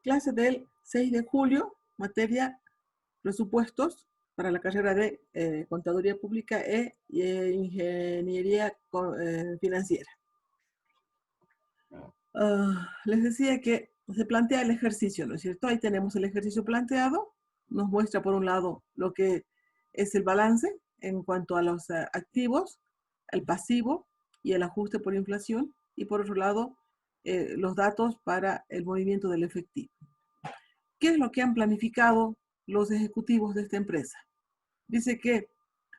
Clase del 6 de julio, materia presupuestos para la carrera de Contaduría Pública e Ingeniería Financiera. Les decía que se plantea el ejercicio, ¿no es cierto? Ahí tenemos el ejercicio planteado. Nos muestra por un lado lo que es el balance en cuanto a los activos, el pasivo y el ajuste por inflación. Y por otro lado, los datos para el movimiento del efectivo. ¿Qué es lo que han planificado los ejecutivos de esta empresa? Dice que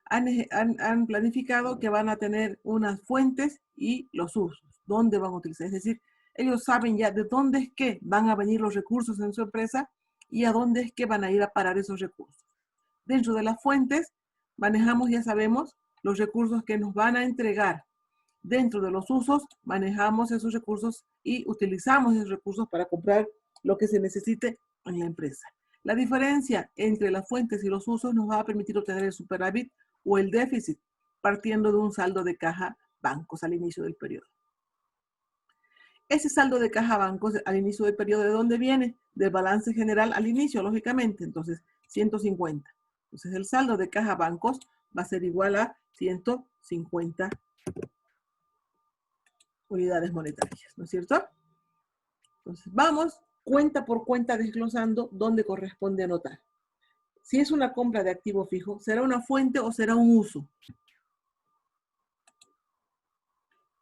han planificado que van a tener unas fuentes y los usos, dónde van a utilizar. Es decir, ellos saben ya de dónde es que van a venir los recursos en su empresa y a dónde es que van a ir a parar esos recursos. Dentro de las fuentes, manejamos, ya sabemos, los recursos que nos van a entregar. Dentro de los usos, manejamos esos recursos y utilizamos esos recursos para comprar lo que se necesite en la empresa. La diferencia entre las fuentes y los usos nos va a permitir obtener el superávit o el déficit, partiendo de un saldo de caja bancos al inicio del periodo. Ese saldo de caja bancos al inicio del periodo, ¿de dónde viene? Del balance general al inicio, lógicamente. Entonces, 150. Entonces, el saldo de caja bancos va a ser igual a 150 unidades monetarias, ¿no es cierto? Entonces, vamos cuenta por cuenta desglosando dónde corresponde anotar. Si es una compra de activo fijo, ¿será una fuente o será un uso?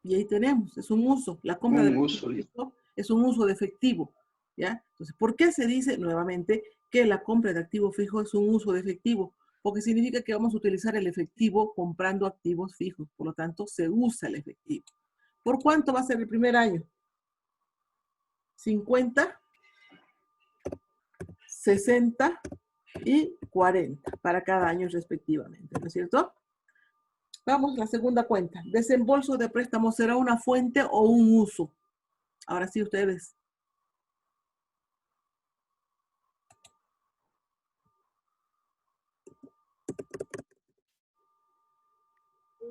Y ahí tenemos, es un uso. La compra de activo fijo es un uso de efectivo, ¿ya? Entonces, ¿por qué se dice nuevamente que la compra de activo fijo es un uso de efectivo? Porque significa que vamos a utilizar el efectivo comprando activos fijos. Por lo tanto, se usa el efectivo. ¿Por cuánto va a ser el primer año? 50, 60 y 40 para cada año respectivamente, ¿no es cierto? Vamos a la segunda cuenta. ¿Desembolso de préstamo será una fuente o un uso? Ahora sí, ustedes.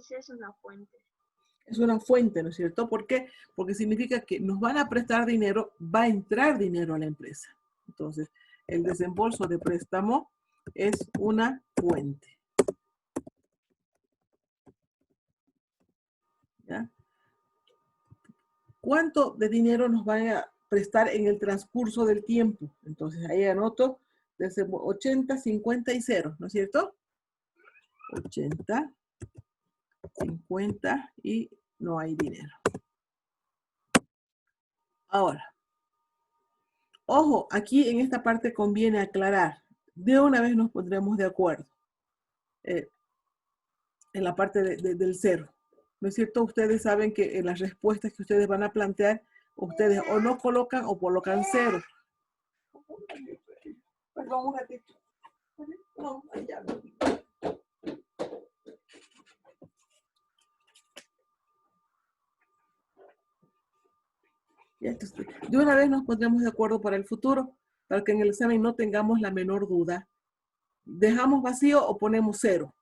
Es una fuente. Es una fuente, ¿no es cierto? ¿Por qué? Porque significa que nos van a prestar dinero, va a entrar dinero a la empresa. Entonces, el desembolso de préstamo es una fuente. ¿Ya? ¿Cuánto de dinero nos van a prestar en el transcurso del tiempo? Entonces, ahí anoto 80, 50 y 0, ¿no es cierto? 80, 50 y no hay dinero. Ahora, ojo, aquí en esta parte conviene aclarar. De una vez nos pondremos de acuerdo. En la parte del cero. ¿No es cierto? Ustedes saben que en las respuestas que ustedes van a plantear, ustedes o no colocan o colocan cero. Perdón, un ratito. No, allá no. Ya, entonces, de una vez nos pondremos de acuerdo para el futuro, para que en el examen no tengamos la menor duda. ¿Dejamos vacío o ponemos cero?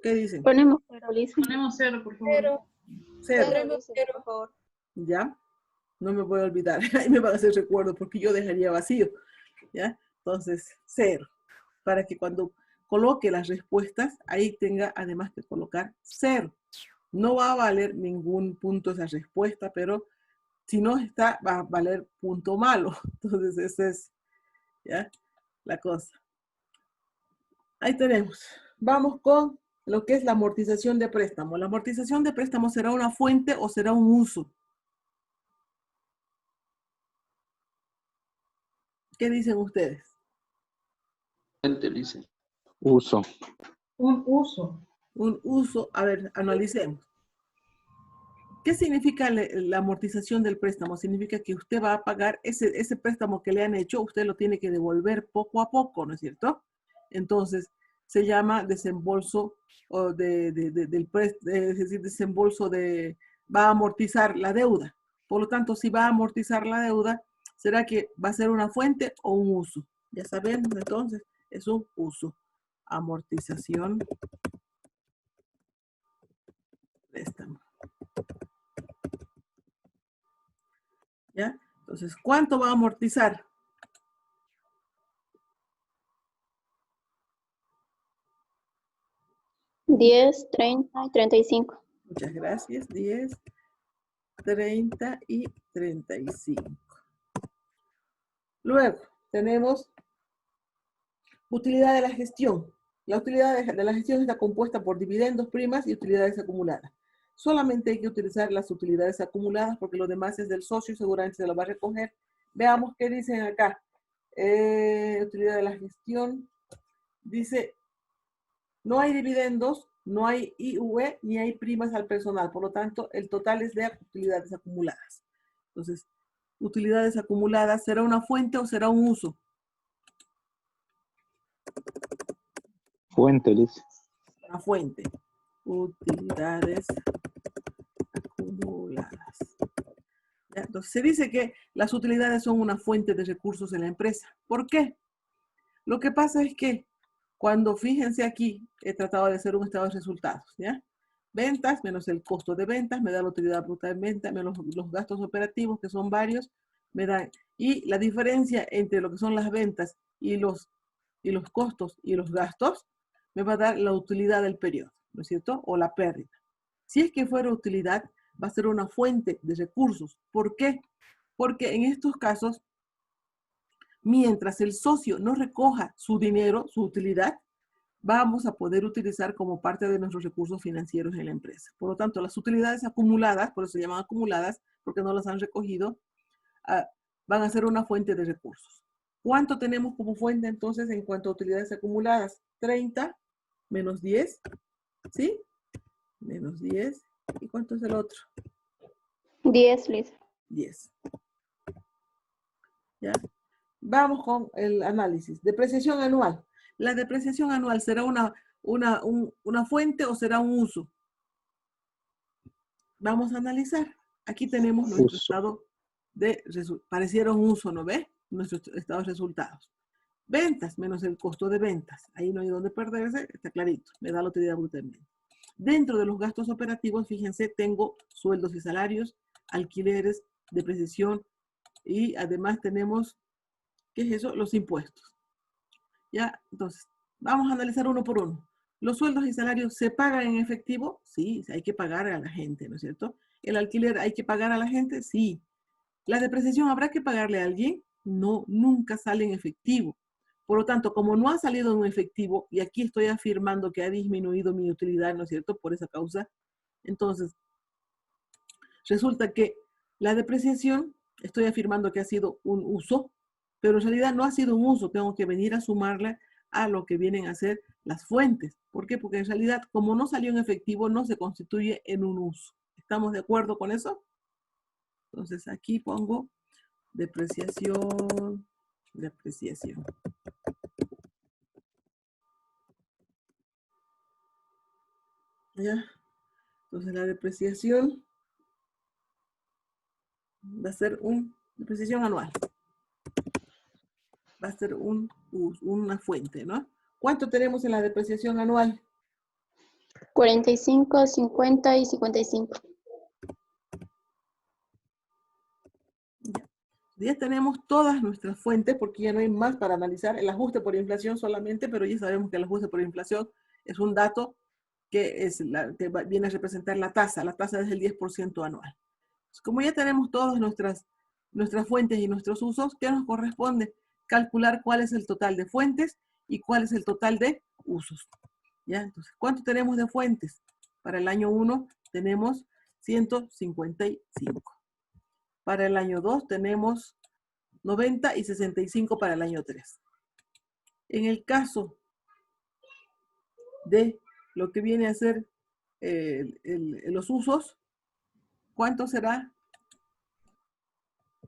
¿Qué dicen? Ponemos cero, Lisa. Ponemos cero, por favor. Cero. Cero, por favor. ¿Ya? No me voy a olvidar. Ahí me van a hacer recuerdo porque yo dejaría vacío. ¿Ya? Entonces, cero. Para que cuando coloque las respuestas, ahí tenga además que colocar cero. No va a valer ningún punto esa respuesta, pero si no está, va a valer punto malo. Entonces, esa es, ¿ya?, la cosa. Ahí tenemos. Vamos con lo que es la amortización de préstamo. ¿La amortización de préstamo será una fuente o será un uso? ¿Qué dicen ustedes? Fuente, dice. Uso. Un uso. Un uso. A ver, analicemos. ¿Qué significa la amortización del préstamo? Significa que usted va a pagar ese préstamo que le han hecho, usted lo tiene que devolver poco a poco, ¿no es cierto? Entonces, se llama desembolso del préstamo, es decir, desembolso va a amortizar la deuda. Por lo tanto, si va a amortizar la deuda, ¿será que va a ser una fuente o un uso? Ya sabemos, entonces, es un uso. Amortización, préstamo. ¿Ya? Entonces, ¿cuánto va a amortizar? $10, 30 y 35. Muchas gracias. 10, 30 y 35. Luego, tenemos utilidad de la gestión. La utilidad de la gestión está compuesta por dividendos, primas y utilidades acumuladas. Solamente hay que utilizar las utilidades acumuladas porque lo demás es del socio y seguramente se lo va a recoger. Veamos qué dicen acá. Utilidad de la gestión. Dice, no hay dividendos, no hay IUE, ni hay primas al personal. Por lo tanto, el total es de utilidades acumuladas. Entonces, utilidades acumuladas, ¿será una fuente o será un uso? Fuente, dice. Una fuente. Utilidades acumuladas. ¿Ya? Entonces, se dice que las utilidades son una fuente de recursos en la empresa. ¿Por qué? Lo que pasa es que cuando, fíjense aquí, he tratado de hacer un estado de resultados, ¿ya? Ventas menos el costo de ventas, me da la utilidad bruta de venta, menos los gastos operativos, que son varios, me dan, y la diferencia entre lo que son las ventas y los costos y los gastos, me va a dar la utilidad del periodo, ¿no es cierto? O la pérdida. Si es que fuera utilidad, va a ser una fuente de recursos. ¿Por qué? Porque en estos casos, mientras el socio no recoja su dinero, su utilidad, vamos a poder utilizar como parte de nuestros recursos financieros en la empresa. Por lo tanto, las utilidades acumuladas, por eso se llaman acumuladas, porque no las han recogido, van a ser una fuente de recursos. ¿Cuánto tenemos como fuente entonces en cuanto a utilidades acumuladas? 30 menos 10, ¿sí? Menos 10. ¿Y cuánto es el otro? 10, Liz. 10. ¿Ya? Vamos con el análisis. Depreciación anual. ¿La depreciación anual será una fuente o será un uso? Vamos a analizar. Aquí tenemos nuestro estado de pareciera un uso, ¿no ve? Nuestro estado de resultados. Ventas menos el costo de ventas. Ahí no hay donde perderse, está clarito. Me da la utilidad bruta en venta. Dentro de los gastos operativos, fíjense, tengo sueldos y salarios, alquileres, depreciación y además tenemos, ¿qué es eso? Los impuestos. ¿Ya? Entonces, vamos a analizar uno por uno. ¿Los sueldos y salarios se pagan en efectivo? Sí, hay que pagar a la gente, ¿no es cierto? ¿El alquiler hay que pagar a la gente? Sí. ¿La depreciación habrá que pagarle a alguien? No, nunca sale en efectivo. Por lo tanto, como no ha salido en efectivo, y aquí estoy afirmando que ha disminuido mi utilidad, ¿no es cierto?, por esa causa, entonces, resulta que la depreciación, estoy afirmando que ha sido un uso, pero en realidad no ha sido un uso, tengo que venir a sumarla a lo que vienen a ser las fuentes. ¿Por qué? Porque en realidad, como no salió en efectivo, no se constituye en un uso. ¿Estamos de acuerdo con eso? Entonces, aquí pongo depreciación. ¿Ya? Entonces la depreciación va a ser depreciación anual. Va a ser una fuente, ¿no? ¿Cuánto tenemos en la depreciación anual? 45, 50 y 55. Ya tenemos todas nuestras fuentes porque ya no hay más para analizar. El ajuste por inflación solamente, pero ya sabemos que el ajuste por inflación es un dato que viene a representar la tasa. La tasa es el 10% anual. Como ya tenemos todas nuestras fuentes y nuestros usos, ¿qué nos corresponde? Calcular cuál es el total de fuentes y cuál es el total de usos. ¿Ya? Entonces, ¿cuánto tenemos de fuentes? Para el año 1 tenemos 155. Para el año 2 tenemos 90 y 65 para el año 3. En el caso de lo que viene a ser los usos, ¿cuánto será?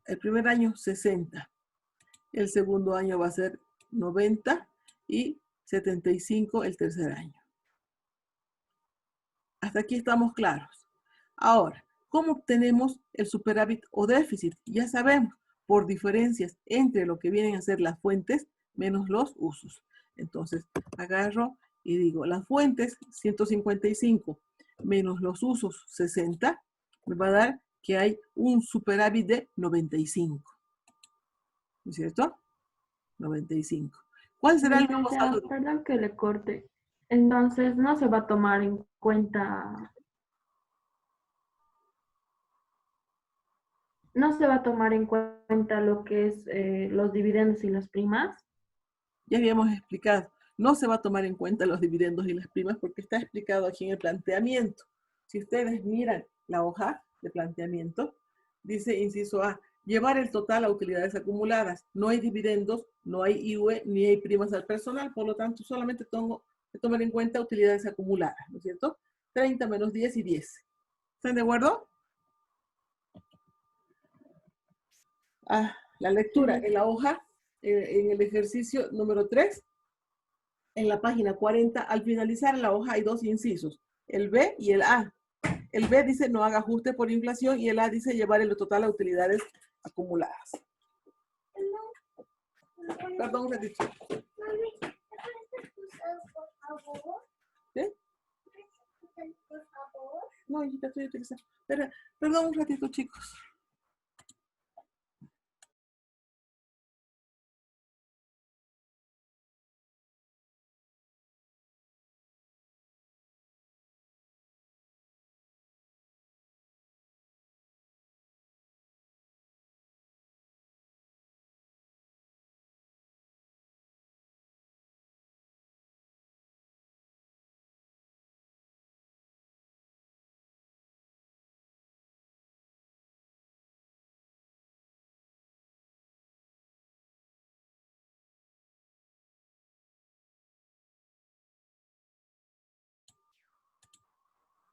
El primer año 60. El segundo año va a ser 90 y 75 el tercer año. Hasta aquí estamos claros. Ahora, ¿cómo obtenemos el superávit o déficit? Ya sabemos, por diferencias entre lo que vienen a ser las fuentes menos los usos. Entonces, agarro y digo, las fuentes 155 menos los usos 60, me va a dar que hay un superávit de 95. ¿No es cierto? 95. ¿Cuál será el nuevo Licenciada, saldo? perdón que le corte. Entonces, no se va a tomar en cuenta, no se va a tomar en cuenta lo que es los dividendos y las primas. Ya habíamos explicado. No se va a tomar en cuenta los dividendos y las primas porque está explicado aquí en el planteamiento. Si ustedes miran la hoja de planteamiento, dice inciso A, llevar el total a utilidades acumuladas. No hay dividendos, no hay IUE, ni hay primas al personal, por lo tanto solamente tengo que tomar en cuenta utilidades acumuladas, ¿no es cierto? 30 menos 10 y 10. ¿Están de acuerdo? La lectura en la hoja, en el ejercicio número 3, en la página 40, al finalizar la hoja hay dos incisos, el B y el A. El B dice no haga ajuste por inflación y el A dice llevar el total a utilidades acumuladas. Perdón un ratito. ¿Qué? No, hijita, estoy utilizando. Perdón un ratito, chicos.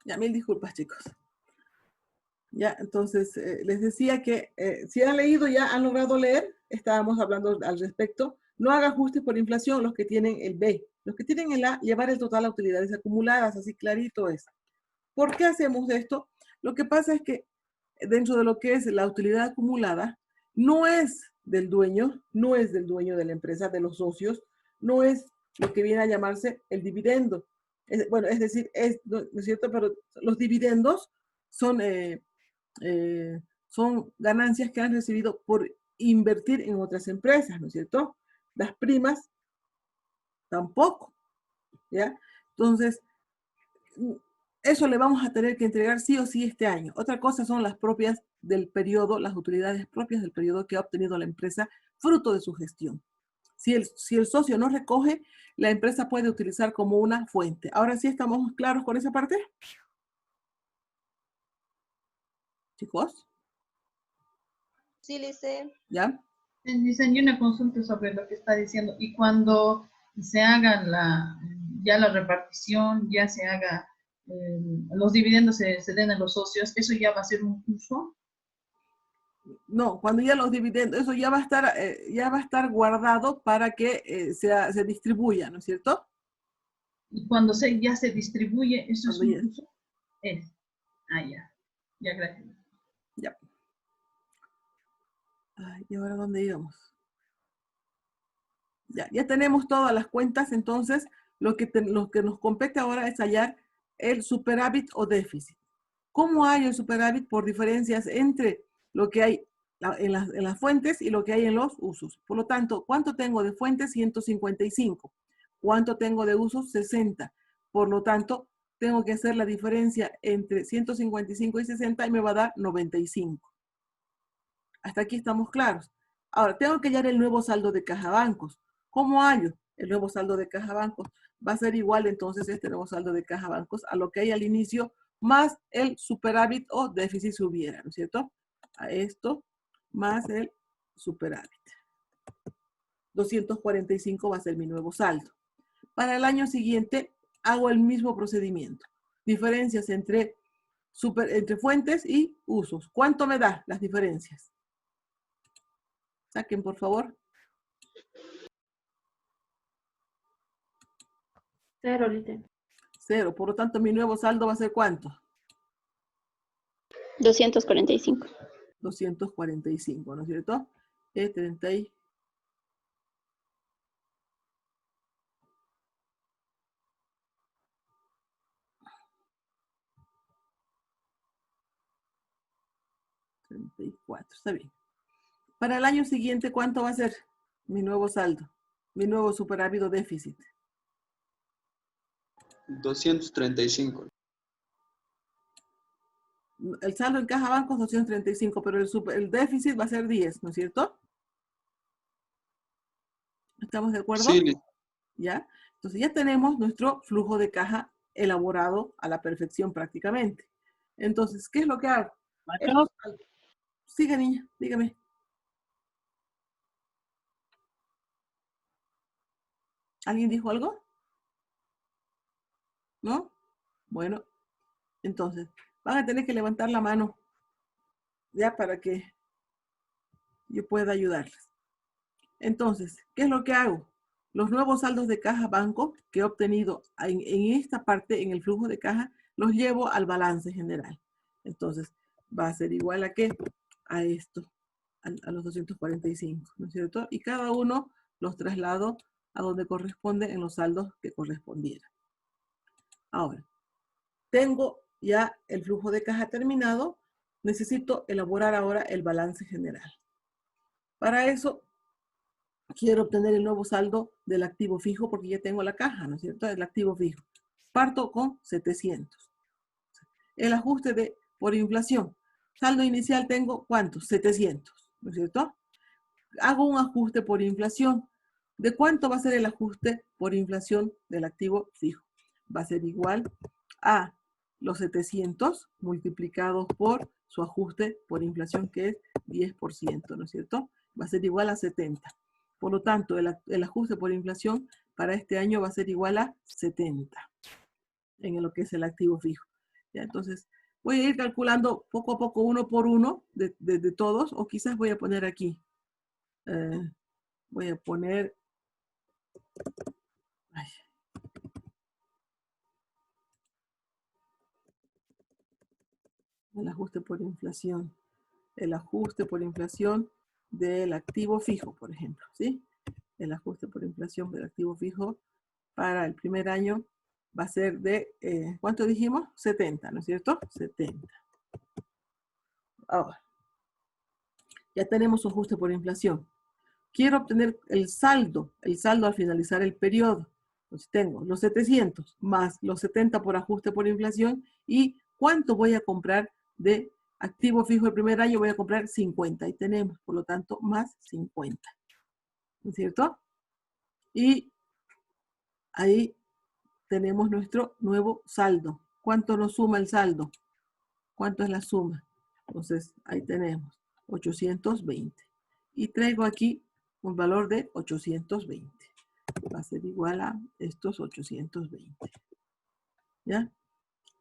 Ya, mil disculpas, chicos. Ya, entonces, les decía que si han leído, ya han logrado leer, estábamos hablando al respecto, no haga ajustes por inflación los que tienen el B. Los que tienen el A, llevar el total a utilidades acumuladas, así clarito es. ¿Por qué hacemos esto? Lo que pasa es que dentro de lo que es la utilidad acumulada, no es del dueño, no es del dueño de la empresa, de los socios, no es lo que viene a llamarse el dividendo. Bueno, es decir, ¿no es cierto? Pero los dividendos son, son ganancias que han recibido por invertir en otras empresas, ¿no es cierto? Las primas tampoco, ¿ya? Entonces, eso le vamos a tener que entregar sí o sí este año. Otra cosa son las propias del periodo, las utilidades propias del periodo que ha obtenido la empresa fruto de su gestión. Si el socio no recoge, la empresa puede utilizar como una fuente. Ahora sí estamos claros con esa parte. Chicos, Sí, Lice. ¿ya? Diseñé una consulta sobre lo que está diciendo. Y cuando se haga ya la repartición, ya se haga, los dividendos se den a los socios, ¿eso ya va a ser un uso? No, cuando ya los dividendos, eso ya va a estar guardado para que se distribuya, ¿no es cierto? Y cuando ya se distribuye, ¿eso es Cuando un ya, uso? Es. Ah, ya. Ya, gracias. ya. Ay, ¿y ahora dónde íbamos? Ya tenemos todas las cuentas, entonces lo que nos compete ahora es hallar el superávit o déficit. ¿Cómo hay el superávit? Por diferencias entre lo que hay en las fuentes y lo que hay en los usos. Por lo tanto, ¿cuánto tengo de fuentes? 155. ¿Cuánto tengo de usos? 60. Por lo tanto, tengo que hacer la diferencia entre 155 y 60 y me va a dar 95. Hasta aquí estamos claros. Ahora, tengo que hallar el nuevo saldo de caja bancos. ¿Cómo hallo el nuevo saldo de caja bancos? Va a ser igual entonces este nuevo saldo de caja bancos a lo que hay al inicio más el superávit o déficit si hubiera, ¿no es cierto? A esto más el superávit. 245 va a ser mi nuevo saldo. Para el año siguiente hago el mismo procedimiento. Diferencias entre fuentes y usos. ¿Cuánto me da las diferencias? Saquen, por favor. 0, Lice. 0. Por lo tanto, mi nuevo saldo va a ser ¿cuánto? 245. 245, ¿no es cierto? 30 y 34, está bien. Para el año siguiente, ¿cuánto va a ser mi nuevo saldo? Mi nuevo superávit o déficit. 235. El saldo en caja banco es 235, pero el déficit va a ser 10, ¿no es cierto? ¿Estamos de acuerdo? Sí, licenciada. ¿Ya? Entonces ya tenemos nuestro flujo de caja elaborado a la perfección prácticamente. Entonces, ¿qué es lo que hago? Sigue, niña, dígame. ¿Alguien dijo algo? ¿No? Bueno, entonces, van a tener que levantar la mano ya para que yo pueda ayudarles. Entonces, ¿qué es lo que hago? Los nuevos saldos de caja banco que he obtenido en esta parte, en el flujo de caja, los llevo al balance general. Entonces, va a ser igual a ¿qué? A esto, a los 245, ¿no es cierto? Y cada uno los traslado a donde corresponde en los saldos que correspondieran. Ahora, tengo ya el flujo de caja terminado, necesito elaborar ahora el balance general. Para eso, quiero obtener el nuevo saldo del activo fijo porque ya tengo la caja, ¿no es cierto? El activo fijo. Parto con 700. El ajuste por inflación. Saldo inicial tengo, ¿cuántos? 700, ¿no es cierto? Hago un ajuste por inflación. ¿De cuánto va a ser el ajuste por inflación del activo fijo? Va a ser igual a los 700 multiplicados por su ajuste por inflación, que es 10%, ¿no es cierto? Va a ser igual a 70. Por lo tanto, el ajuste por inflación para este año va a ser igual a 70 en lo que es el activo fijo. ¿Ya? Entonces, voy a ir calculando poco a poco, uno por uno, de todos, o quizás voy a poner aquí. Voy a poner... Ay. El ajuste por inflación. El ajuste por inflación del activo fijo, por ejemplo, ¿sí? El ajuste por inflación del activo fijo para el primer año va a ser de, ¿cuánto dijimos? 70, ¿no es cierto? 70. Ahora, ya tenemos su ajuste por inflación. Quiero obtener el saldo al finalizar el periodo. Entonces tengo los 700 más los 70 por ajuste por inflación y ¿cuánto voy a comprar de activo fijo el primer año? Voy a comprar 50 y tenemos, por lo tanto, más 50. ¿No es cierto? Y ahí tenemos nuestro nuevo saldo. ¿Cuánto nos suma el saldo? ¿Cuánto es la suma? Entonces, ahí tenemos 820. Y traigo aquí un valor de 820. Va a ser igual a estos 820. ¿Ya?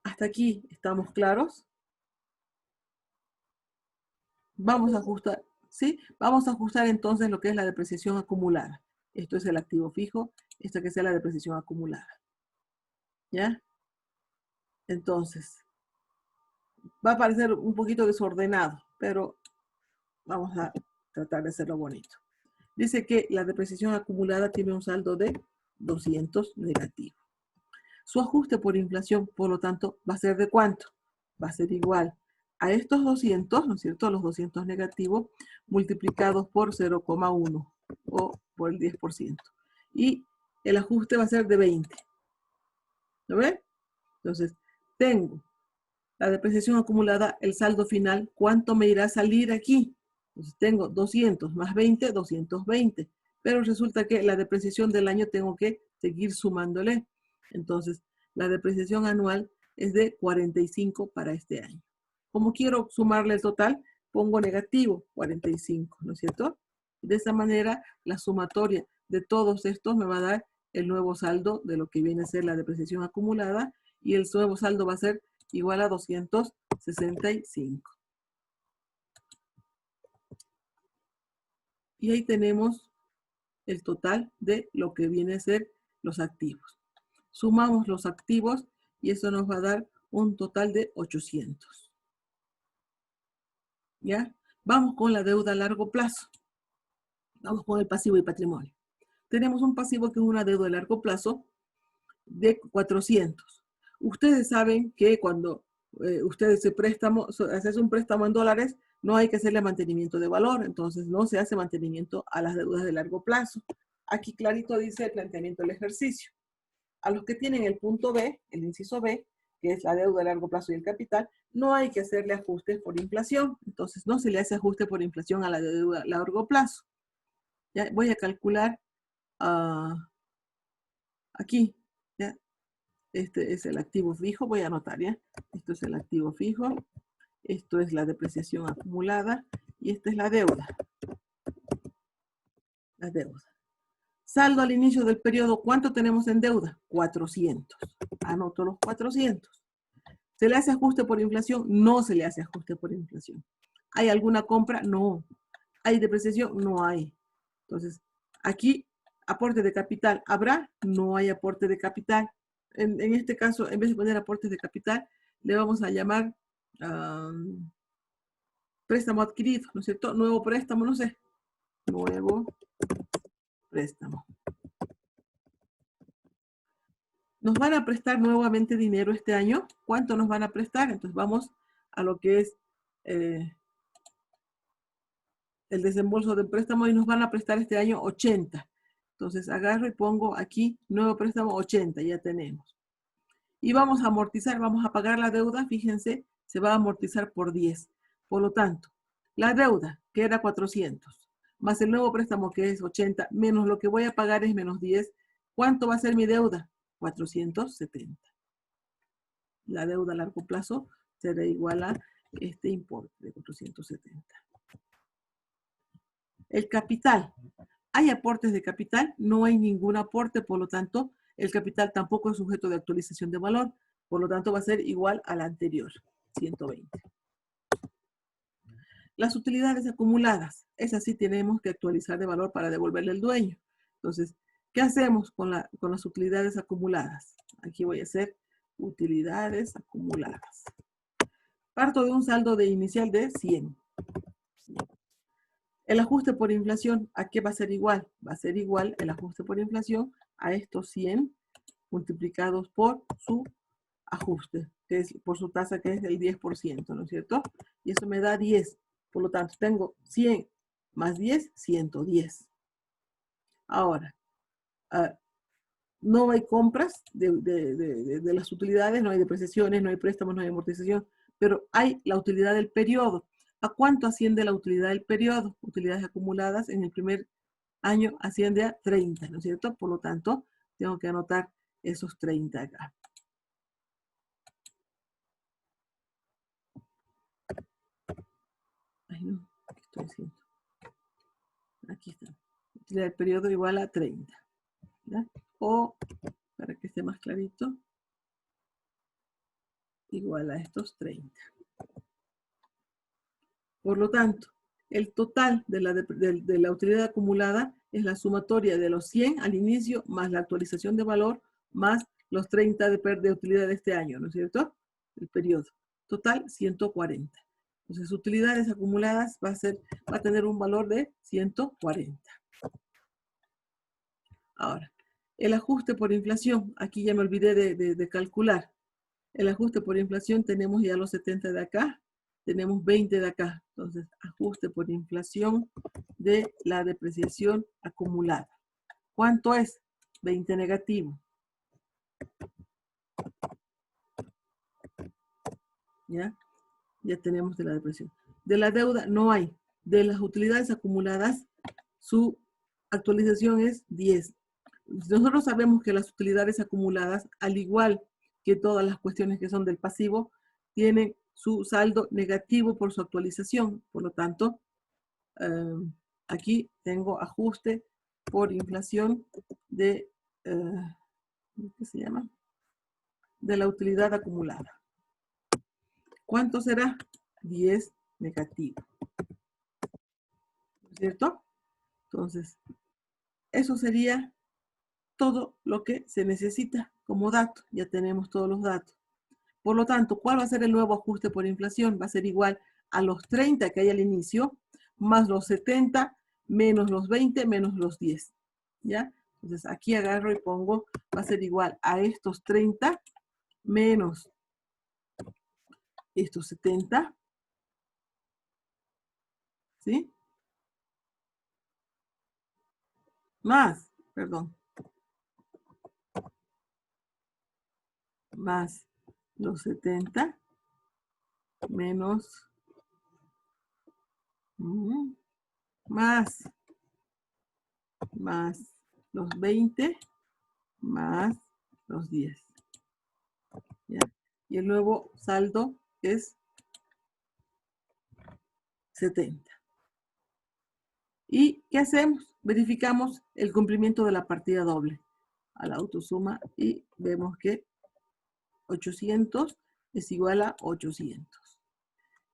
Hasta aquí, ¿estamos claros? Vamos a ajustar, ¿sí? Vamos a ajustar entonces lo que es la depreciación acumulada. Esto es el activo fijo, esta que sea la depreciación acumulada. ¿Ya? Entonces, va a parecer un poquito desordenado, pero vamos a tratar de hacerlo bonito. Dice que la depreciación acumulada tiene un saldo de 200 negativo. Su ajuste por inflación, por lo tanto, va a ser ¿de cuánto? Va a ser igual a estos 200, ¿no es cierto? Los 200 negativos multiplicados por 0,1 o por el 10%. Y el ajuste va a ser de 20. ¿Lo ven? Entonces, tengo la depreciación acumulada, el saldo final, ¿cuánto me irá a salir aquí? Entonces tengo 200 más 20, 220. Pero resulta que la depreciación del año tengo que seguir sumándole. Entonces, la depreciación anual es de 45 para este año. Como quiero sumarle el total, pongo negativo 45, ¿no es cierto? De esa manera, la sumatoria de todos estos me va a dar el nuevo saldo de lo que viene a ser la depreciación acumulada y el nuevo saldo va a ser igual a 265. Y ahí tenemos el total de lo que viene a ser los activos. Sumamos los activos y eso nos va a dar un total de 800. ¿Ya? Vamos con la deuda a largo plazo. Vamos con el pasivo y patrimonio. Tenemos un pasivo que es una deuda a largo plazo de 400. Ustedes saben que cuando ustedes hacen un préstamo en dólares, no hay que hacerle mantenimiento de valor, entonces no se hace mantenimiento a las deudas de largo plazo. Aquí clarito dice el planteamiento del ejercicio. A los que tienen el punto B, el inciso B, que es la deuda de largo plazo y el capital, no hay que hacerle ajustes por inflación. Entonces no se le hace ajuste por inflación a la deuda a largo plazo. Ya voy a calcular aquí, ¿ya? Este es el activo fijo, voy a anotar, ¿ya? Esto es el activo fijo, esto es la depreciación acumulada y esta es la deuda. La deuda. Saldo al inicio del periodo, ¿cuánto tenemos en deuda? 400. Anoto los 400. ¿Se le hace ajuste por inflación? No se le hace ajuste por inflación. ¿Hay alguna compra? No. ¿Hay depreciación? No hay. Entonces, aquí, aporte de capital, ¿habrá? No hay aporte de capital. En este caso, en vez de poner aportes de capital, le vamos a llamar préstamo adquirido, ¿no es cierto? Nuevo préstamo, no sé. Nuevo préstamo. ¿Nos van a prestar nuevamente dinero este año? ¿Cuánto nos van a prestar? Entonces vamos a lo que es el desembolso del préstamo y nos van a prestar este año 80. Entonces agarro y pongo aquí nuevo préstamo 80, ya tenemos. Y vamos a amortizar, vamos a pagar la deuda, fíjense, se va a amortizar por 10. Por lo tanto, la deuda, que era 400, más el nuevo préstamo que es 80, menos lo que voy a pagar es menos 10. ¿Cuánto va a ser mi deuda? 470. La deuda a largo plazo será igual a este importe de 470. El capital. ¿Hay aportes de capital? No hay ningún aporte, por lo tanto, el capital tampoco es sujeto de actualización de valor, por lo tanto va a ser igual al anterior, 120. Las utilidades acumuladas, esas sí tenemos que actualizar de valor para devolverle al dueño. Entonces, ¿qué hacemos con las utilidades acumuladas? Aquí voy a hacer utilidades acumuladas. Parto de un saldo de inicial de 100. El ajuste por inflación, ¿a qué va a ser igual? Va a ser igual el ajuste por inflación a estos 100 multiplicados por su ajuste, que es por su tasa, que es el 10%, ¿no es cierto? Y eso me da 10. Por lo tanto, tengo 100 más 10, 110. Ahora, no hay compras de las utilidades, no hay depreciaciones, no hay préstamos, no hay amortización, pero hay la utilidad del periodo. ¿A cuánto asciende la utilidad del periodo? Utilidades acumuladas en el primer año asciende a 30, ¿no es cierto? Por lo tanto, tengo que anotar esos 30 acá. Ay, no, ¿qué estoy haciendo? Aquí está. Utilidad del periodo igual a 30. ¿Ya? O, para que esté más clarito, igual a estos 30. Por lo tanto, el total de la utilidad acumulada es la sumatoria de los 100 al inicio más la actualización de valor más los 30 de utilidad de este año, ¿no es cierto? El periodo. Total, 140. Entonces, utilidades acumuladas va a tener un valor de 140. Ahora, el ajuste por inflación. Aquí ya me olvidé de calcular. El ajuste por inflación tenemos ya los 70 de acá. Tenemos 20 de acá. Entonces, ajuste por inflación de la depreciación acumulada. ¿Cuánto es? 20 negativo. ¿Ya? Ya tenemos de la depreciación. De la deuda no hay. De las utilidades acumuladas, su actualización es 10. Nosotros sabemos que las utilidades acumuladas, al igual que todas las cuestiones que son del pasivo, tienen su saldo negativo por su actualización. Por lo tanto, aquí tengo ajuste por inflación de, ¿qué se llama? De la utilidad acumulada. ¿Cuánto será? 10 negativo. ¿Cierto? Entonces, eso sería todo lo que se necesita como dato. Ya tenemos todos los datos. Por lo tanto, ¿cuál va a ser el nuevo ajuste por inflación? Va a ser igual a los 30 que hay al inicio, más los 70, menos los 20, menos los 10. ¿Ya? Entonces, aquí agarro y pongo, va a ser igual a estos 30, menos estos 70, ¿sí? Más, perdón. Más los 70 menos más los 20 más los 10. ¿Ya? Y el nuevo saldo es 70. ¿Y qué hacemos? Verificamos el cumplimiento de la partida doble a la autosuma y vemos que 800 es igual a 800.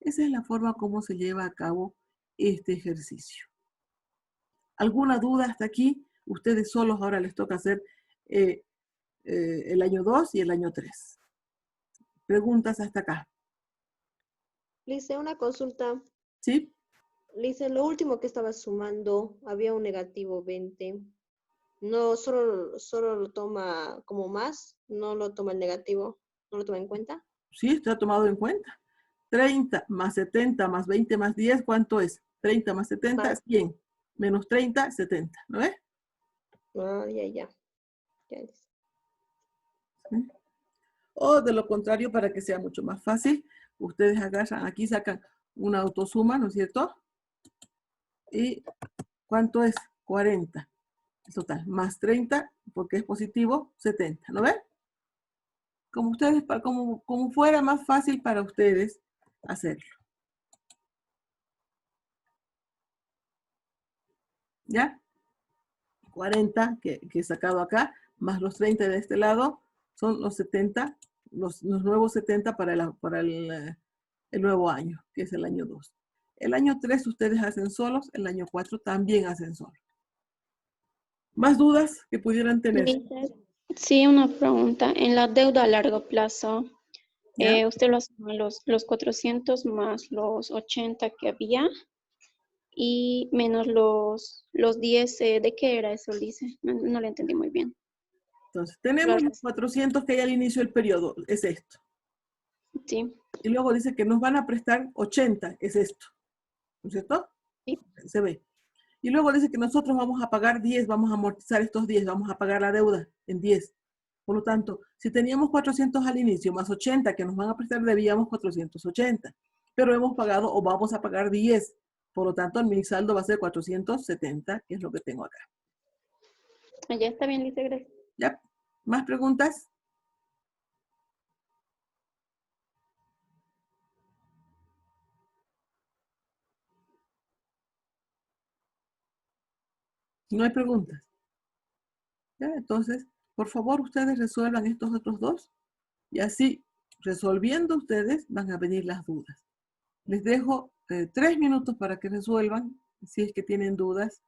Esa es la forma como se lleva a cabo este ejercicio. ¿Alguna duda hasta aquí? Ustedes solos ahora les toca hacer el año 2 y el año 3. Preguntas hasta acá. Le hice una consulta. ¿Sí? Le hice lo último que estaba sumando, había un negativo 20. No, solo lo toma como más, no lo toma el negativo, no lo toma en cuenta. Sí, está tomado en cuenta. 30 más 70 más 20 más 10, ¿cuánto es? 30 más 70, 100. Menos 30, 70. ¿No ves? Ah, ya. ¿Sí? O de lo contrario, para que sea mucho más fácil, ustedes agarran, aquí sacan una autosuma, ¿no es cierto? ¿Y cuánto es? 40. Total, más 30, porque es positivo, 70. ¿No ven? Como ustedes, como fuera más fácil para ustedes hacerlo. ¿Ya? 40 que he sacado acá, más los 30 de este lado, son los 70, los nuevos 70 para el nuevo año, que es el año 2. El año 3 ustedes hacen solos, el año 4 también hacen solos. ¿Más dudas que pudieran tener? Sí, una pregunta. En la deuda a largo plazo, ¿Ya? usted lo asume los 400 más los 80 que había y menos los 10. ¿De qué era eso, Lice? No lo entendí muy bien. Entonces, tenemos los 400 que hay al inicio del periodo, es esto. Sí. Y luego dice que nos van a prestar 80, es esto. ¿No es cierto? Sí. Se ve. Y luego dice que nosotros vamos a pagar 10, vamos a amortizar estos 10, vamos a pagar la deuda en 10. Por lo tanto, si teníamos 400 al inicio más 80 que nos van a prestar, debíamos 480. Pero hemos pagado o vamos a pagar 10. Por lo tanto, mi saldo va a ser 470, que es lo que tengo acá. Ya está bien, Lice, gracias. ¿Ya? ¿Más preguntas? No hay preguntas. ¿Ya? Entonces, por favor, ustedes resuelvan estos otros dos. Y así, resolviendo ustedes, van a venir las dudas. Les dejo 3 minutos para que resuelvan, si es que tienen dudas,